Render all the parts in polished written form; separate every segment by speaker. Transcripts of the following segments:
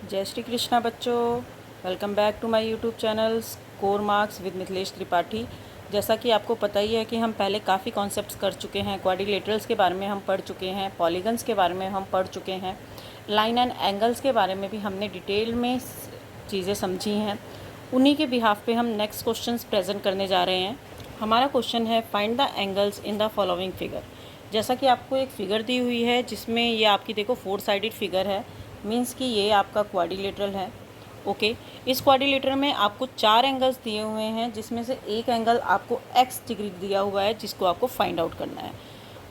Speaker 1: जय श्री कृष्णा बच्चों, welcome back to my YouTube channel score marks with Mithilesh Tripathi. जैसा कि आपको पता ही है कि हम पहले काफ़ी कॉन्सेप्ट्स कर चुके हैं। क्वाड्रिलेटरल्स के बारे में हम पढ़ चुके हैं, पॉलीगन्स के बारे में हम पढ़ चुके हैं, लाइन एंड एंगल्स के बारे में भी हमने डिटेल में चीज़ें समझी हैं। उन्हीं के बिहाफ पे हम नेक्स्ट क्वेश्चंस प्रेजेंट करने जा रहे हैं। हमारा क्वेश्चन है find the angles in the following figure. जैसा कि आपको एक फ़िगर दी हुई है जिसमें ये आपकी देखो 4 साइडेड फिगर है, मीन्स कि ये आपका क्वाड्रिलेटरल है। ओके, इस क्वाड्रिलेटरल में आपको 4 एंगल्स दिए हुए हैं, जिसमें से एक एंगल आपको x डिग्री दिया हुआ है जिसको आपको फाइंड आउट करना है।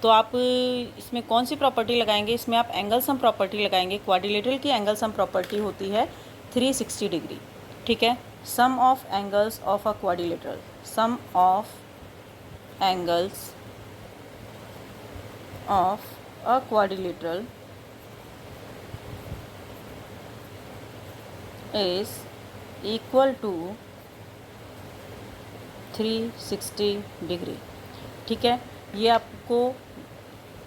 Speaker 1: तो आप इसमें कौन सी प्रॉपर्टी लगाएंगे? इसमें आप एंगल सम प्रॉपर्टी लगाएंगे। क्वाड्रिलेटरल की एंगल सम प्रॉपर्टी होती है 360 डिग्री। ठीक है, sum of angles of a quadrilateral, sum of angles of a quadrilateral is equal to 360 degree. ठीक है, ये आपको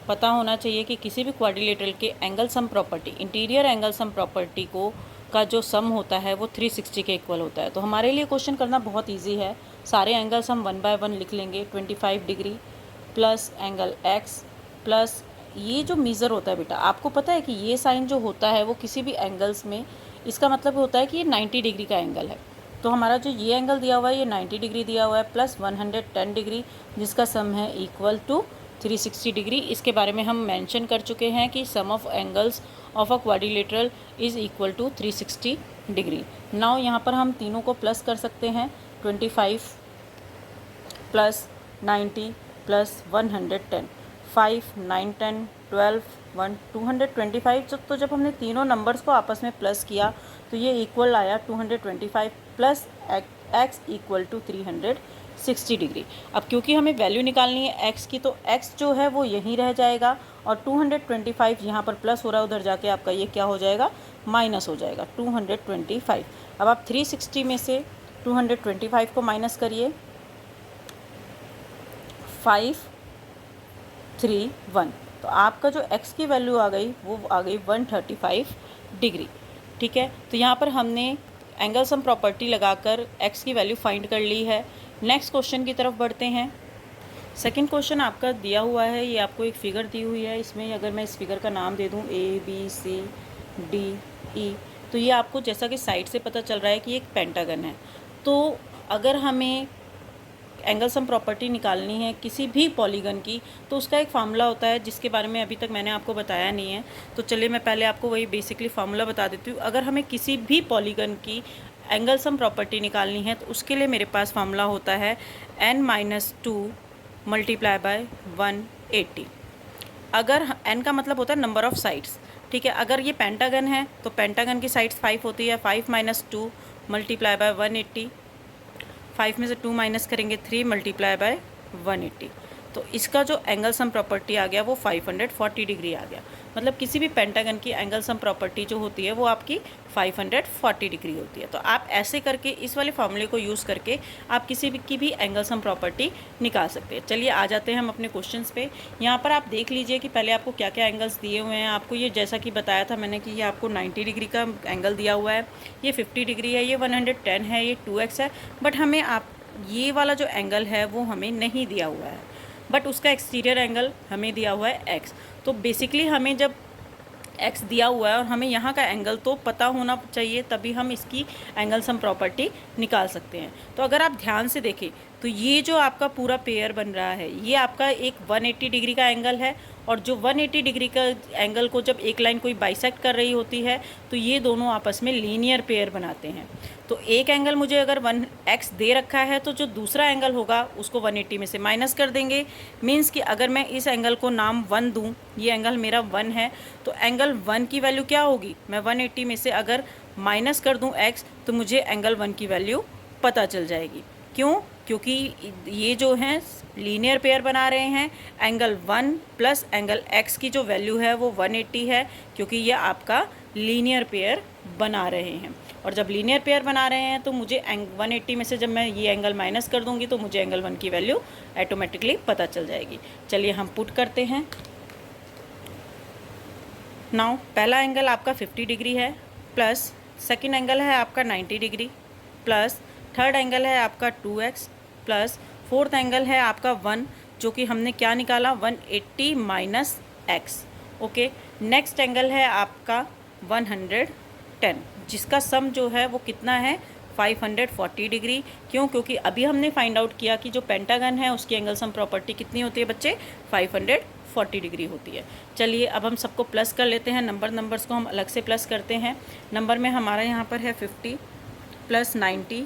Speaker 1: पता होना चाहिए कि किसी भी क्वाड्रिलेटरल के angle sum property, interior angle sum property को का जो सम होता है वो 360 के इक्वल होता है। तो हमारे लिए क्वेश्चन करना बहुत इजी है। सारे एंगल्स हम 1 बाय 1 लिख लेंगे। 25 degree plus angle x plus ये जो मीज़र होता है बेटा, आपको पता है कि ये साइन जो होता है वो किसी भी एंगल्स में, इसका मतलब होता है कि ये 90 डिग्री का एंगल है। तो हमारा जो ये एंगल दिया हुआ है ये 90 डिग्री दिया हुआ है प्लस 110 डिग्री, जिसका सम है इक्वल टू 360 डिग्री। इसके बारे में हम मेंशन कर चुके हैं कि sum of angles of a quadrilateral is equal to 360 degree. Now यहाँ पर हम तीनों को प्लस कर सकते हैं। 25 प्लस 90 प्लस 110, 5 9 10 12 1 225। तो जब हमने तीनों नंबर्स को आपस में प्लस किया तो ये इक्वल आया 225 plus x equal to 360 degree. अब क्योंकि हमें वैल्यू निकालनी है x की, तो x जो है वो यहीं रह जाएगा और 225 यहाँ पर प्लस हो रहा है, उधर जाके आपका ये क्या हो जाएगा, माइनस हो जाएगा 225। अब आप 360 में से 225 को माइनस करिए, 5 3 1, तो आपका जो x की वैल्यू आ गई वो आ गई 135 डिग्री। ठीक है, तो यहाँ पर हमने एंगल सम प्रॉपर्टी लगाकर x की वैल्यू फाइंड कर ली है। नेक्स्ट क्वेश्चन की तरफ बढ़ते हैं। सेकंड क्वेश्चन आपका दिया हुआ है, ये आपको एक फ़िगर दी हुई है। इसमें अगर मैं इस फिगर का नाम दे दूँ ABCDE, तो ये आपको जैसा कि साइड से पता चल रहा है कि एक पेंटागन है। तो अगर हमें एंगल सम प्रॉपर्टी निकालनी है किसी भी पॉलीगन की, तो उसका एक फार्मूला होता है जिसके बारे में अभी तक मैंने आपको बताया नहीं है। तो चलिए मैं पहले आपको वही बेसिकली फार्मूला बता देती हूँ। अगर हमें किसी भी पॉलीगन की एंगल सम प्रॉपर्टी निकालनी है तो उसके लिए मेरे पास फार्मूला होता है n-2 मल्टीप्लाई बाय 180। अगर n का मतलब होता है नंबर ऑफ़ साइड्स। ठीक है, अगर ये पेंटागन है तो पेंटागन की साइड्स 5 होती है। 5 - 2 मल्टीप्लाई बाय 180, 5 में से 2 माइनस करेंगे 3 मल्टीप्लाई बाय 180। तो इसका जो एंगल सम प्रॉपर्टी आ गया वो 540 डिग्री आ गया। मतलब किसी भी पेंटागन की एंगल सम प्रॉपर्टी जो होती है वो आपकी 540 डिग्री होती है। तो आप ऐसे करके इस वाले फार्मूले को यूज़ करके आप किसी भी की भी एंगल सम प्रॉपर्टी निकाल सकते हैं। चलिए आ जाते हैं हम अपने क्वेश्चंस पे। यहाँ पर आप देख लीजिए कि पहले आपको क्या क्या एंगल्स दिए हुए हैं। आपको ये जैसा कि बताया था मैंने कि ये आपको 90 डिग्री का एंगल दिया हुआ है, ये 50 डिग्री है, ये 110 है, ये 2x है। बट हमें आप ये वाला जो एंगल है वो हमें नहीं दिया हुआ है, बट उसका एक्सटीरियर एंगल हमें दिया हुआ है x। तो बेसिकली हमें जब x दिया हुआ है और हमें यहाँ का एंगल तो पता होना चाहिए, तभी हम इसकी एंगल सम प्रॉपर्टी निकाल सकते हैं। तो अगर आप ध्यान से देखें तो ये जो आपका पूरा पेयर बन रहा है ये आपका एक 180 डिग्री का एंगल है, और जो 180 डिग्री का एंगल को जब एक लाइन कोई बाइसेक्ट कर रही होती है तो ये दोनों आपस में लीनियर पेयर बनाते हैं। तो एक एंगल मुझे अगर 1x दे रखा है तो जो दूसरा एंगल होगा उसको 180 में से माइनस कर देंगे। मीन्स कि अगर मैं इस एंगल को नाम 1 दूँ, ये एंगल मेरा 1 है, तो एंगल 1 की वैल्यू क्या होगी, मैं 180 में से अगर माइनस कर दूँ x तो मुझे एंगल 1 की वैल्यू पता चल जाएगी। क्यों? क्योंकि ये जो हैं लीनियर पेयर बना रहे हैं। एंगल 1 प्लस एंगल x की जो वैल्यू है वो 180 है, क्योंकि ये आपका लीनियर पेयर बना रहे हैं। और जब लीनियर पेयर बना रहे हैं तो मुझे 180 में से जब मैं ये एंगल माइनस कर दूंगी तो मुझे एंगल 1 की वैल्यू ऑटोमेटिकली पता चल जाएगी। चलिए हम पुट करते हैं। नाउ पहला एंगल आपका 50 डिग्री है, प्लस सेकंड एंगल है आपका 90 डिग्री, प्लस थर्ड एंगल है आपका 2x, प्लस फोर्थ एंगल है आपका 1, जो कि हमने क्या निकाला 180 minus x। Okay, next angle है आपका 110, जिसका सम जो है वो कितना है 540 डिग्री। क्यों? क्योंकि अभी हमने फाइंड आउट किया कि जो पेंटागन है उसकी एंगल सम प्रॉपर्टी कितनी होती है बच्चे, 540 डिग्री होती है। चलिए अब हम सबको प्लस कर लेते हैं, नंबर्स को हम अलग से प्लस करते हैं। नंबर में हमारा यहाँ पर है 50 प्लस 90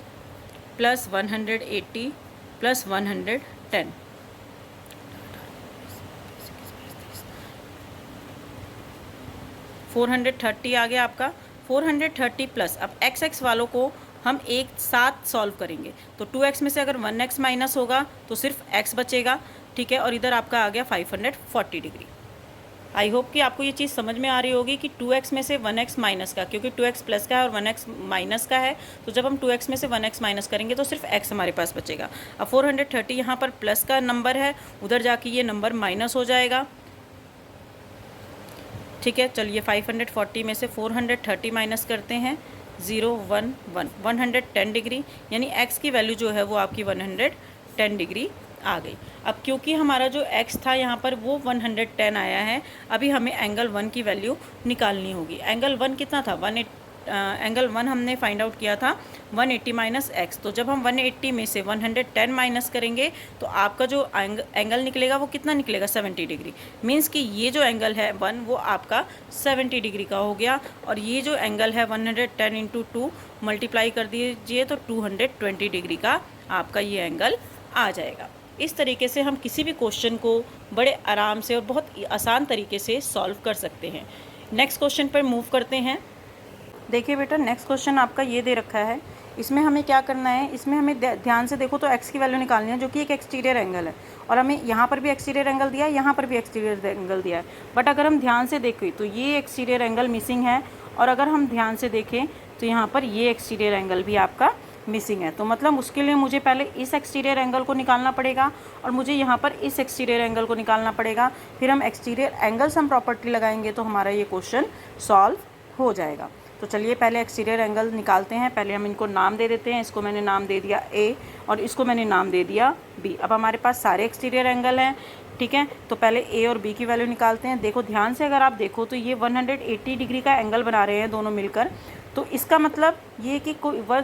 Speaker 1: प्लस 180 प्लस 110। 430 आ गया आपका। 430 प्लस, अब x वालों को हम एक साथ सॉल्व करेंगे तो 2x में से अगर 1x माइनस होगा तो सिर्फ x बचेगा, ठीक है। और इधर आपका आ गया 540 डिग्री। आई होप कि आपको ये चीज़ समझ में आ रही होगी कि 2x में से 1x माइनस का, क्योंकि 2x प्लस का है और 1x माइनस का है, तो जब हम 2x में से 1x माइनस करेंगे तो सिर्फ x हमारे पास बचेगा। अब 430 यहाँ पर प्लस का नंबर है, उधर जाके ये नंबर माइनस हो जाएगा, ठीक है। चलिए 540 में से 430 माइनस करते हैं, 0 1 1 110 डिग्री, यानी x की वैल्यू जो है वो आपकी 110 डिग्री आ गई। अब क्योंकि हमारा जो x था यहाँ पर वो 110 आया है, अभी हमें एंगल 1 की वैल्यू निकालनी होगी। एंगल 1 कितना था, एंगल 1 हमने फाइंड आउट किया था 180 माइनस एक्स। तो जब हम 180 में से 110 माइनस करेंगे तो आपका जो एंगल निकलेगा वो कितना निकलेगा, 70 डिग्री। मीन्स कि ये जो एंगल है 1 वो आपका 70 डिग्री का हो गया, और ये जो एंगल है 110 इंटू 2 मल्टीप्लाई कर दीजिए तो 220 डिग्री का आपका ये एंगल आ जाएगा। इस तरीके से हम किसी भी क्वेश्चन को बड़े आराम से और बहुत आसान तरीके से सॉल्व कर सकते हैं। नेक्स्ट क्वेश्चन पर मूव करते हैं। देखिए बेटा, नेक्स्ट क्वेश्चन आपका ये दे रखा है, इसमें हमें क्या करना है, इसमें हमें ध्यान से देखो तो x की वैल्यू निकालनी है, जो कि एक एक्सटीरियर एंगल है, और हमें यहाँ पर भी एक्सटीरियर एंगल दिया है, यहाँ पर भी एक्सटीरियर एंगल दिया है। बट अगर हम ध्यान से देखें तो ये एक्सटीरियर एंगल मिसिंग है, और अगर हम ध्यान से देखें तो यहाँ पर ये एक्सटीरियर एंगल भी आपका मिसिंग है। तो मतलब उसके लिए मुझे पहले इस एक्सटीरियर एंगल को निकालना पड़ेगा, और मुझे यहाँ पर इस एक्सटीरियर एंगल को निकालना पड़ेगा। फिर हम एक्सटीरियर एंगल सम प्रॉपर्टी लगाएंगे तो हमारा ये क्वेश्चन सॉल्व हो जाएगा। तो चलिए पहले एक्सटीरियर एंगल निकालते हैं। पहले हम इनको नाम दे देते हैं, इसको मैंने नाम दे दिया A और इसको मैंने नाम दे दिया B। अब हमारे पास सारे एक्सटीरियर एंगल हैं, ठीक है। तो पहले A और B की वैल्यू निकालते हैं। देखो ध्यान से, अगर आप देखो तो ये 180 डिग्री का एंगल बना रहे हैं दोनों मिलकर। तो इसका मतलब ये कि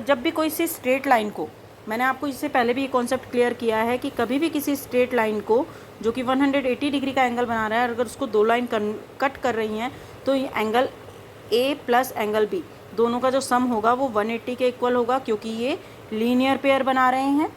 Speaker 1: जब भी कोई सी स्ट्रेट लाइन को, मैंने आपको इससे पहले भी ये कॉन्सेप्ट क्लियर किया है कि कभी भी किसी स्ट्रेट लाइन को जो कि 180 डिग्री का एंगल बना रहा है, अगर उसको दो लाइन कट कर रही हैं तो ये angle A plus angle B दोनों का जो सम होगा वो 180 के इक्वल होगा, क्योंकि ये लीनियर पेयर बना रहे हैं,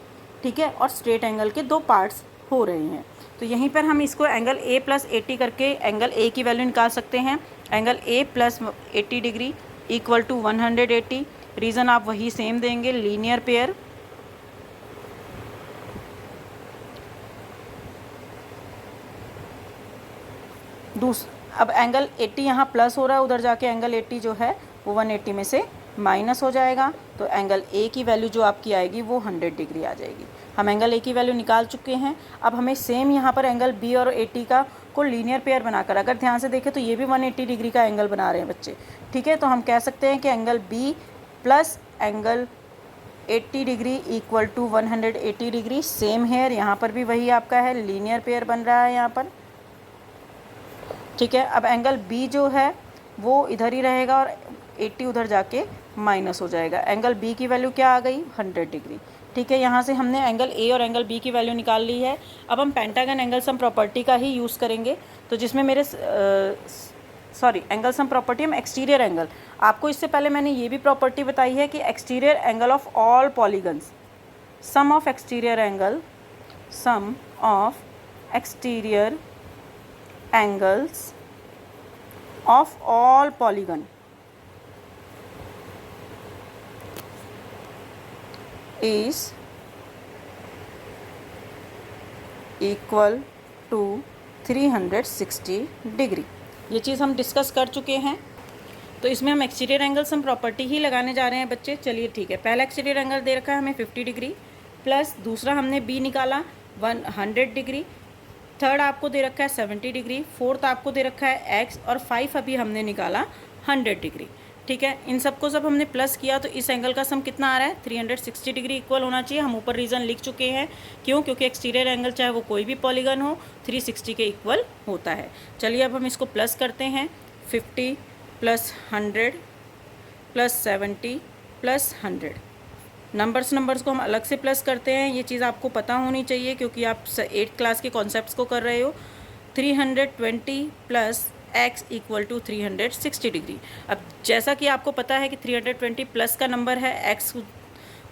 Speaker 1: ठीक है, और स्ट्रेट एंगल के दो पार्ट्स हो रहे हैं। तो यहीं पर हम इसको एंगल A प्लस 80 करके एंगल A की वैल्यू निकाल सकते हैं। Angle A plus 80 degree equal to 180। Reason आप वही सेम देंगे, लीनियर पेयर। अब एंगल 80 यहाँ प्लस हो रहा है, उधर जाके एंगल 80 जो है वो 180 में से माइनस हो जाएगा, तो एंगल A की वैल्यू जो आपकी आएगी वो 100 डिग्री आ जाएगी। हम एंगल A की वैल्यू निकाल चुके हैं। अब हमें सेम यहाँ पर एंगल B और 80 का को लीनियर पेयर बनाकर, अगर ध्यान से देखें तो ये भी 180 डिग्री का एंगल बना रहे हैं बच्चे, ठीक है। तो हम कह सकते हैं कि angle B plus angle 80 degree equal to 180 degree. Same here, यहाँ पर भी वही आपका है, लीनियर पेयर बन रहा है यहाँ पर, ठीक है। अब एंगल B जो है वो इधर ही रहेगा और 80 उधर जाके माइनस हो जाएगा। एंगल B की वैल्यू क्या आ गई, 100 डिग्री, ठीक है। यहाँ से हमने एंगल A और एंगल B की वैल्यू निकाल ली है। अब हम पेंटागन एंगल सम प्रॉपर्टी का ही यूज़ करेंगे, तो जिसमें मेरे एंगल सम प्रॉपर्टी हम एक्सटीरियर एंगल, आपको इससे पहले मैंने ये भी प्रॉपर्टी बताई है कि exterior angle of all polygons, sum of exterior angles of all polygon is equal to 360 degree. ये चीज़ हम डिस्कस कर चुके हैं। तो इसमें हम एक्सटीरियर एंगल सम प्रॉपर्टी ही लगाने जा रहे हैं बच्चे। चलिए ठीक है, पहला एक्सटीरियर एंगल दे रखा है हमें 50 डिग्री, प्लस दूसरा हमने B निकाला 100 डिग्री, थर्ड आपको दे रखा है 70 डिग्री, फोर्थ आपको दे रखा है x, और 5 अभी हमने निकाला 100 डिग्री, ठीक है। इन सबको जब हमने प्लस किया तो इस एंगल का सम कितना आ रहा है, 360 डिग्री इक्वल होना चाहिए। हम ऊपर रीज़न लिख चुके हैं, क्यों, क्योंकि एक्सटीरियर एंगल चाहे वो कोई भी पॉलीगन हो 360 के इक्वल होता है। चलिए अब हम इसको प्लस करते हैं, 50 प्लस 100 प्लस 70 प्लस 100। नंबर्स को हम अलग से प्लस करते हैं, ये चीज़ आपको पता होनी चाहिए क्योंकि आप 8th क्लास के कॉन्सेप्ट्स को कर रहे हो। 320 plus x equal to 360 degree. अब जैसा कि आपको पता है कि 320 प्लस का नंबर है, x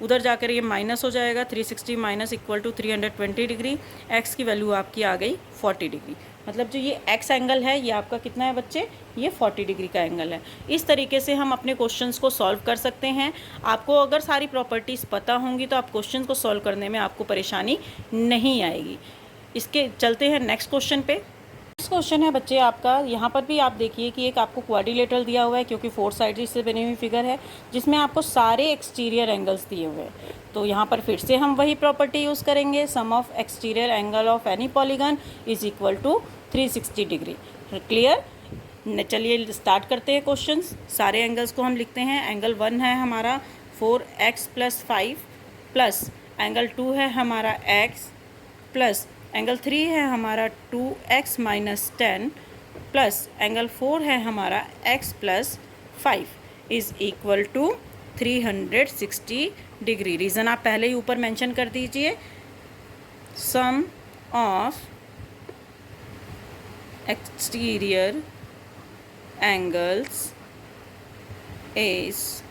Speaker 1: उधर जाकर ये माइनस हो जाएगा, 360 minus equal to 320 degree. x की वैल्यू आपकी आ गई 40 डिग्री। मतलब जो ये x एंगल है ये आपका कितना है बच्चे, ये 40 डिग्री का एंगल है। इस तरीके से हम अपने क्वेश्चंस को सॉल्व कर सकते हैं। आपको अगर सारी प्रॉपर्टीज़ पता होंगी तो आप क्वेश्चंस को सॉल्व करने में आपको परेशानी नहीं आएगी। इसके चलते हैं नेक्स्ट क्वेश्चन पे। नेक्स्ट क्वेश्चन है बच्चे आपका, यहाँ पर भी आप देखिए कि एक आपको क्वाड्रिलेटरल दिया हुआ है क्योंकि 4 साइड से बनी हुई फिगर है जिसमें आपको सारे एक्सटीरियर एंगल्स दिए हुए हैं। तो यहाँ पर फिर से हम वही प्रॉपर्टी यूज़ करेंगे, sum of exterior angle of any polygon is equal to 360 degree. Clear? चलिए स्टार्ट करते हैं क्वेश्चंस। सारे एंगल्स को हम लिखते हैं। एंगल 1 है हमारा 4x प्लस 5 प्लस एंगल 2 है हमारा x प्लस एंगल 3 है हमारा 2x माइनस 10 प्लस एंगल 4 है हमारा x plus 5 is equal to 360 degree. Reason आप पहले ही ऊपर मेंशन कर दीजिए, sum of exterior angles is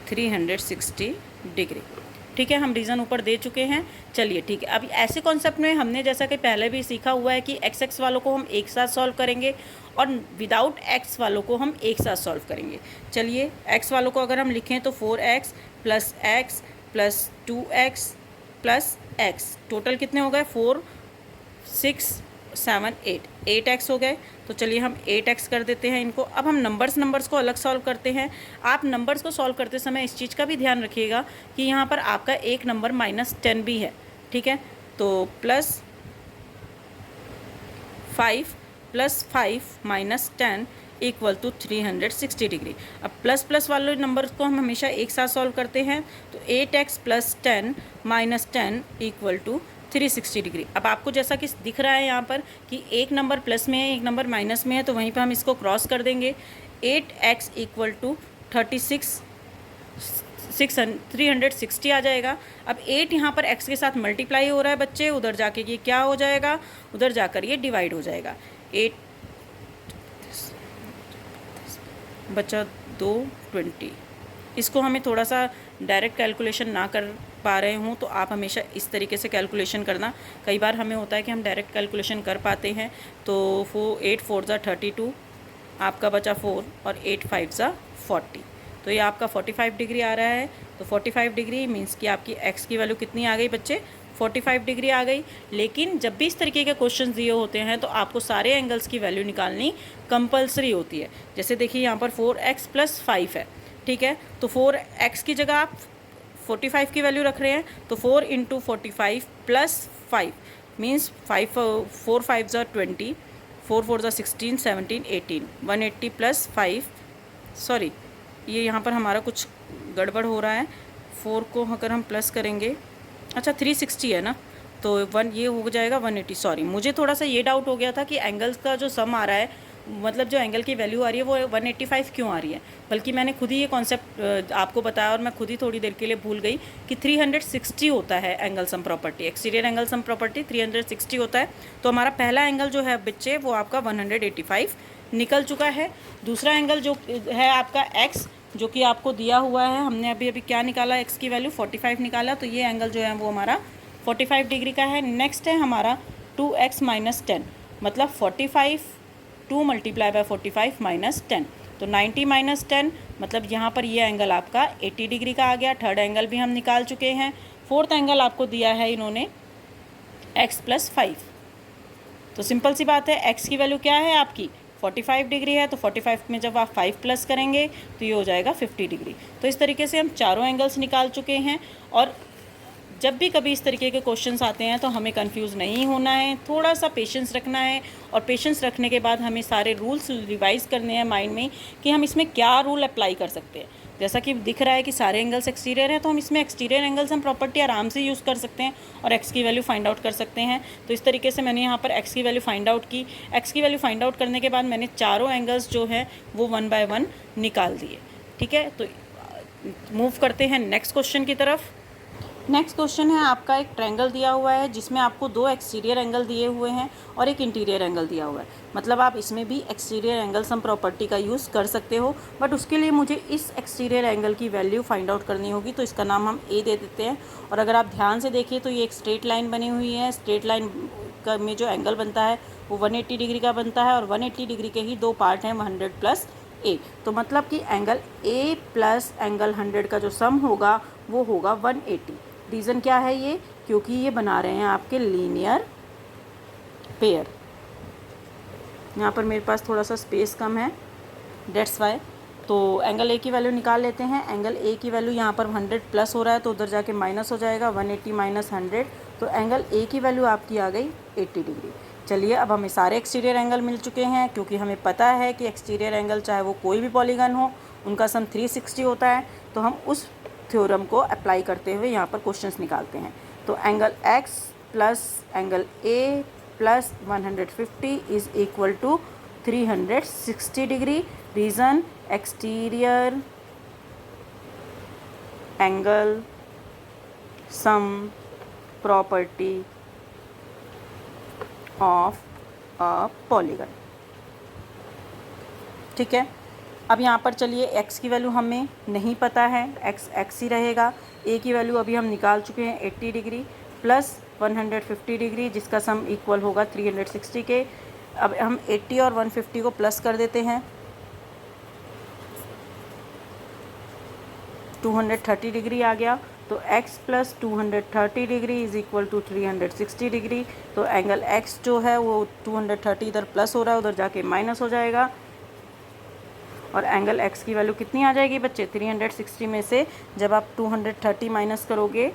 Speaker 1: 360 degree. ठीक है, हम रीज़न ऊपर दे चुके हैं। चलिए ठीक है, अभी ऐसे कॉन्सेप्ट में हमने जैसा कि पहले भी सीखा हुआ है कि एक्स एक्स वालों को हम एक साथ सॉल्व करेंगे और विदाउट एक्स वालों को हम एक साथ सॉल्व करेंगे। चलिए एक्स वालों को अगर हम लिखें तो 4x plus x plus 2x plus x, total कितने हो गए, 4 6 7 8x हो गए। तो चलिए हम 8x कर देते हैं इनको। अब हम नंबर्स को अलग सॉल्व करते हैं। आप नंबर्स को सॉल्व करते समय इस चीज़ का भी ध्यान रखिएगा कि यहाँ पर आपका एक नंबर -10 भी है। ठीक है, तो plus 5 minus 10 equal to 360 degree. अब प्लस वाले नंबर को हम हमेशा एक साथ सॉल्व करते हैं। तो 8x plus 10 minus 10 equal to 360 degree. अब आपको जैसा कि दिख रहा है यहाँ पर कि एक नंबर प्लस में है एक नंबर माइनस में है, तो वहीं पर हम इसको क्रॉस कर देंगे। 8x इक्वल टू 360 आ जाएगा। अब 8 यहाँ पर x के साथ मल्टीप्लाई हो रहा है बच्चे, उधर जाके ये क्या हो जाएगा, उधर जाकर ये डिवाइड हो जाएगा। 8 बचा 2 20। इसको हमें थोड़ा सा डायरेक्ट कैलकुलेशन ना कर पा रहे हूँ तो आप हमेशा इस तरीके से कैलकुलेशन करना। कई बार हमें होता है कि हम डायरेक्ट कैलकुलेशन कर पाते हैं। तो 8 4 ज़ा 32, आपका बचा 4 और 8 5 ज़ा 40, तो ये आपका 45 डिग्री आ रहा है। तो 45 डिग्री मीन्स कि आपकी x की वैल्यू कितनी आ गई बच्चे, 45 डिग्री आ गई। लेकिन जब भी इस तरीके के क्वेश्चन दिए होते हैं तो आपको सारे एंगल्स की वैल्यू निकालनी कंपलसरी होती है। जैसे देखिए यहाँ पर 4x प्लस 5 है, ठीक है, तो 4x की जगह आप 45 की वैल्यू रख रहे हैं, तो 4 इंटू 45 प्लस 5 मीन्स 4 5 ज़ा 20, 4 4 ज़ा 16 17 18, 180 प्लस 5, सॉरी ये यहाँ पर हमारा कुछ गड़बड़ हो रहा है। 4 को अगर हम प्लस करेंगे, अच्छा 360 है ना, तो ये हो जाएगा 180। सॉरी, मुझे थोड़ा सा ये डाउट हो गया था कि एंगल्स का जो सम आ रहा है, मतलब जो एंगल की वैल्यू आ रही है वो 185 क्यों आ रही है, बल्कि मैंने खुद ही ये कॉन्सेप्ट आपको बताया और मैं खुद ही थोड़ी देर के लिए भूल गई कि 360 होता है angle sum property, exterior angle sum property 360 होता है। तो हमारा पहला एंगल जो है बच्चे वो आपका 185 निकल चुका है। दूसरा एंगल जो है आपका x, जो कि आपको दिया हुआ है, हमने अभी क्या निकाला, x की वैल्यू 45 निकाला, तो ये एंगल जो है वो हमारा 45 डिग्री का है। नेक्स्ट है हमारा 2x माइनस 10, मतलब 45 2 मल्टीप्लाई बाय 45 माइनस 10, तो 90 माइनस 10, मतलब यहाँ पर ये एंगल आपका 80 डिग्री का आ गया। थर्ड एंगल भी हम निकाल चुके हैं। फोर्थ एंगल आपको दिया है इन्होंने x प्लस 5, तो सिंपल सी बात है, x की वैल्यू क्या है आपकी 45 डिग्री है, तो 45 में जब आप 5 प्लस करेंगे तो ये हो जाएगा 50 डिग्री। तो इस तरीके से हम चारों एंगल्स निकाल चुके हैं। और जब भी कभी इस तरीके के क्वेश्चंस आते हैं तो हमें कंफ्यूज नहीं होना है, थोड़ा सा पेशेंस रखना है, और पेशेंस रखने के बाद हमें सारे रूल्स रिवाइज करने हैं माइंड में कि हम इसमें क्या रूल अप्लाई कर सकते हैं। जैसा कि दिख रहा है कि सारे एंगल्स एक्सटीरियर हैं, तो हम इसमें एक्सटीरियर एंगल्स हम प्रॉपर्टी आराम से यूज़ कर सकते हैं और एक्स की वैल्यू फाइंड आउट कर सकते हैं। तो इस तरीके से मैंने यहाँ पर एक्स की वैल्यू फाइंड आउट की। एक्स की वैल्यू फाइंड आउट करने के बाद मैंने चारों एंगल्स जो हैं वो 1 बाय 1 निकाल दिए। ठीक है, तो मूव करते हैं नेक्स्ट क्वेश्चन की तरफ। नेक्स्ट क्वेश्चन है आपका, एक ट्रायंगल दिया हुआ है जिसमें आपको 2 एक्सटीरियर एंगल दिए हुए हैं और एक इंटीरियर एंगल दिया हुआ है। मतलब आप इसमें भी एक्सटीरियर एंगल सम प्रॉपर्टी का यूज़ कर सकते हो, बट उसके लिए मुझे इस एक्सटीरियर एंगल की वैल्यू फाइंड आउट करनी होगी, तो इसका नाम हम ए दे देते हैं। और अगर आप ध्यान से देखिए तो ये एक स्ट्रेट लाइन बनी हुई है। स्ट्रेट लाइन का में जो एंगल बनता है वो 180 डिग्री का बनता है, और 180 डिग्री के ही 2 पार्ट हैं, 100 प्लस ए। तो मतलब कि एंगल ए प्लस एंगल 100 का जो सम होगा वो होगा 180। रीज़न क्या है ये, क्योंकि ये बना रहे हैं आपके लीनियर पेयर। यहाँ पर मेरे पास थोड़ा सा स्पेस कम है, डेट्स वाई। तो एंगल ए की वैल्यू निकाल लेते हैं। एंगल ए की वैल्यू यहाँ पर 100 प्लस हो रहा है तो उधर जाके माइनस हो जाएगा, 180 माइनस 100, तो एंगल ए की वैल्यू आपकी आ गई 80 डिग्री। चलिए, अब हमें सारे एक्सटीरियर एंगल मिल चुके हैं, क्योंकि हमें पता है कि एक्सटीरियर एंगल चाहे वो कोई भी पॉलीगन हो उनका सम 360 होता है। तो हम उस थ्योरम को अप्लाई करते हुए यहाँ पर क्वेश्चंस निकालते हैं। तो angle x plus angle a plus 150 is equal to 360 degree. Reason, exterior angle sum property of a polygon. ठीक है, अब यहाँ पर चलिए x की वैल्यू हमें नहीं पता है, x ही रहेगा। a की वैल्यू अभी हम निकाल चुके हैं 80 डिग्री प्लस 150 डिग्री, जिसका सम इक्वल होगा 360 के। अब हम 80 और 150 को प्लस कर देते हैं, 230 डिग्री आ गया। तो x plus 230 degree is equal to 360 degree. तो एंगल x जो है वो 230 इधर प्लस हो रहा है, उधर जाके माइनस हो जाएगा, और एंगल x की वैल्यू कितनी आ जाएगी बच्चे, 360 में से जब आप 230 माइनस करोगे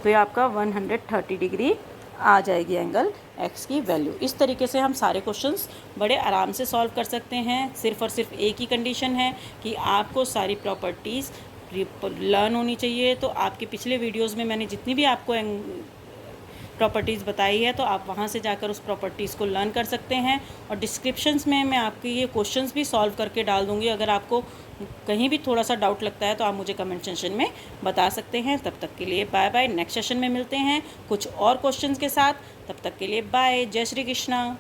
Speaker 1: तो ये आपका 130 डिग्री आ जाएगी एंगल x की वैल्यू। इस तरीके से हम सारे क्वेश्चंस बड़े आराम से सॉल्व कर सकते हैं। सिर्फ और सिर्फ एक ही कंडीशन है कि आपको सारी प्रॉपर्टीज़ लर्न होनी चाहिए। तो आपके पिछले वीडियोज़ में मैंने जितनी भी आपको प्रॉपर्टीज़ बताई है, तो आप वहाँ से जाकर उस प्रॉपर्टीज़ को लर्न कर सकते हैं। और डिस्क्रिप्शंस में मैं आपके ये क्वेश्चंस भी सॉल्व करके डाल दूँगी। अगर आपको कहीं भी थोड़ा सा डाउट लगता है तो आप मुझे कमेंट सेक्शन में बता सकते हैं। तब तक के लिए बाय बाय। नेक्स्ट सेशन में मिलते हैं कुछ और क्वेश्चंस के साथ। तब तक के लिए बाय। जय श्री कृष्णा।